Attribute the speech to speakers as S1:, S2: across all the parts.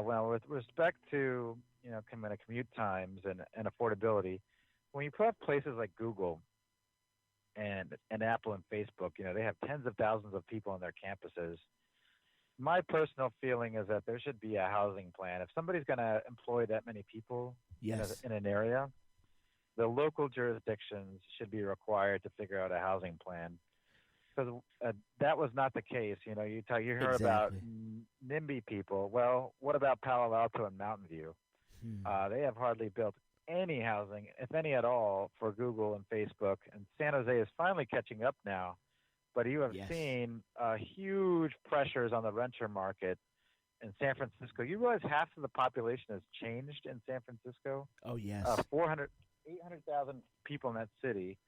S1: Well, with respect to commute times and affordability, when you put up places like Google and Apple and Facebook, they have tens of thousands of people on their campuses. My personal feeling is that there should be a housing plan. If somebody's going to employ that many people
S2: Yes.
S1: in an area, the local jurisdictions should be required to figure out a housing plan because that was not the case. You hear about
S2: Exactly.
S1: NIMBY people. Well, what about Palo Alto and Mountain View?
S2: Hmm.
S1: They have hardly built any housing, if any at all, for Google and Facebook. And San Jose is finally catching up now. But you have
S2: Yes.
S1: seen huge pressures on the renter market in San Francisco. You realize half of the population has changed in San Francisco?
S2: Oh, yes.
S1: 800,000 people in that city,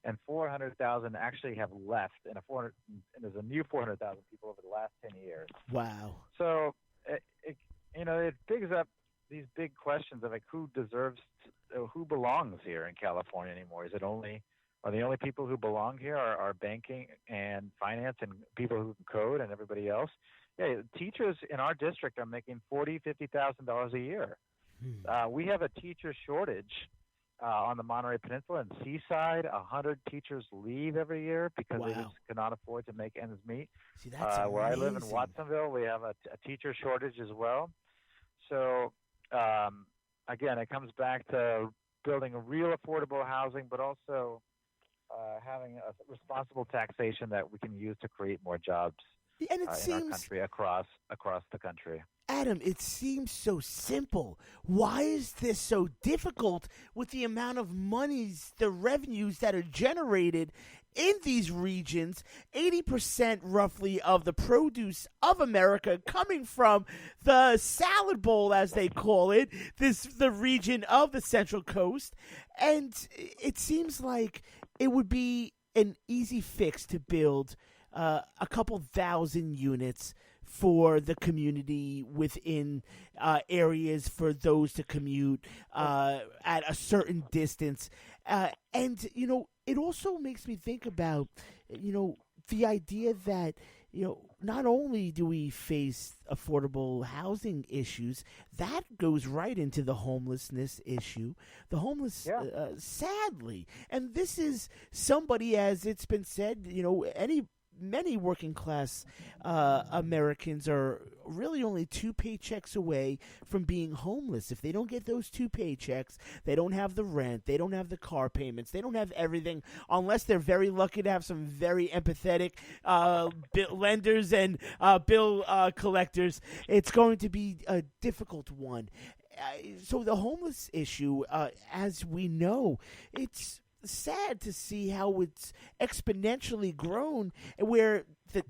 S1: and 400,000 actually have left, and there's a new 400,000 people over the last 10 years.
S2: Wow.
S1: So, it digs up these big questions of like who belongs here in California anymore? Are the only people who belong here are banking and finance and people who can code and everybody else? Yeah, teachers in our district are making $40,000-$50,000 a year.
S2: Hmm.
S1: We have a teacher shortage on the Monterey Peninsula and Seaside. 100 teachers leave every year because they
S2: Wow.
S1: just cannot afford to make ends meet.
S2: See, that's
S1: Where I live in
S2: amazing.
S1: Watsonville, we have a teacher shortage as well. So again, it comes back to building a real affordable housing, but also having a responsible taxation that we can use to create more jobs
S2: And it
S1: in our
S2: seems,
S1: country across the country.
S2: Adam, it seems so simple. Why is this so difficult with the amount of monies, the revenues that are generated in these regions? 80% roughly of the produce of America coming from the salad bowl, as they call it, the region of the Central Coast. And it seems like it would be an easy fix to build a couple thousand units for the community within areas for those to commute at a certain distance. And, it also makes me think about, the idea that, not only do we face affordable housing issues, that goes right into the homelessness issue. The homeless,
S1: Yeah.
S2: Sadly, and this is somebody, as it's been said, many working class Americans are really only 2 paychecks away from being homeless. If they don't get those 2 paychecks, they don't have the rent, they don't have the car payments, they don't have everything, unless they're very lucky to have some very empathetic lenders and bill collectors. It's going to be a difficult one. So the homeless issue, as we know, it's sad to see how it's exponentially grown, where the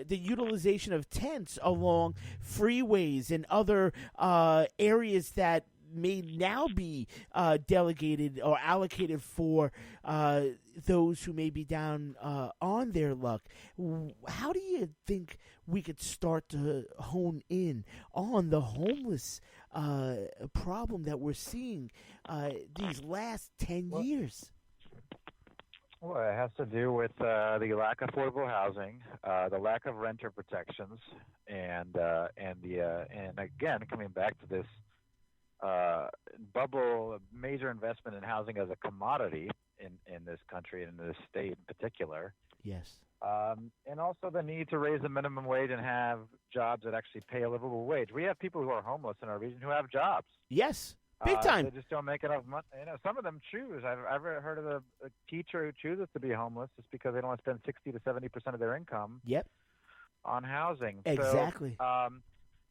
S2: utilization of tents along freeways and other areas that may now be delegated or allocated for those who may be down on their luck. How do you think we could start to hone in on the homeless problem that we're seeing these last 10 years?
S1: Well, it has to do with the lack of affordable housing, the lack of renter protections, and again coming back to this bubble, major investment in housing as a commodity in this country and in this state in particular.
S2: Yes.
S1: And also the need to raise the minimum wage and have jobs that actually pay a livable wage. We have people who are homeless in our region who have jobs.
S2: Yes. Big time.
S1: They just don't make enough money. Some of them choose. I've ever heard of a teacher who chooses to be homeless just because they don't want to spend 60 to 70% of their income
S2: Yep.
S1: on housing.
S2: Exactly.
S1: So,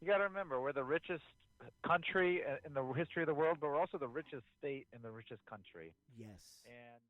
S1: you got to remember, we're the richest country in the history of the world, but we're also the richest state in the richest country.
S2: Yes.
S1: And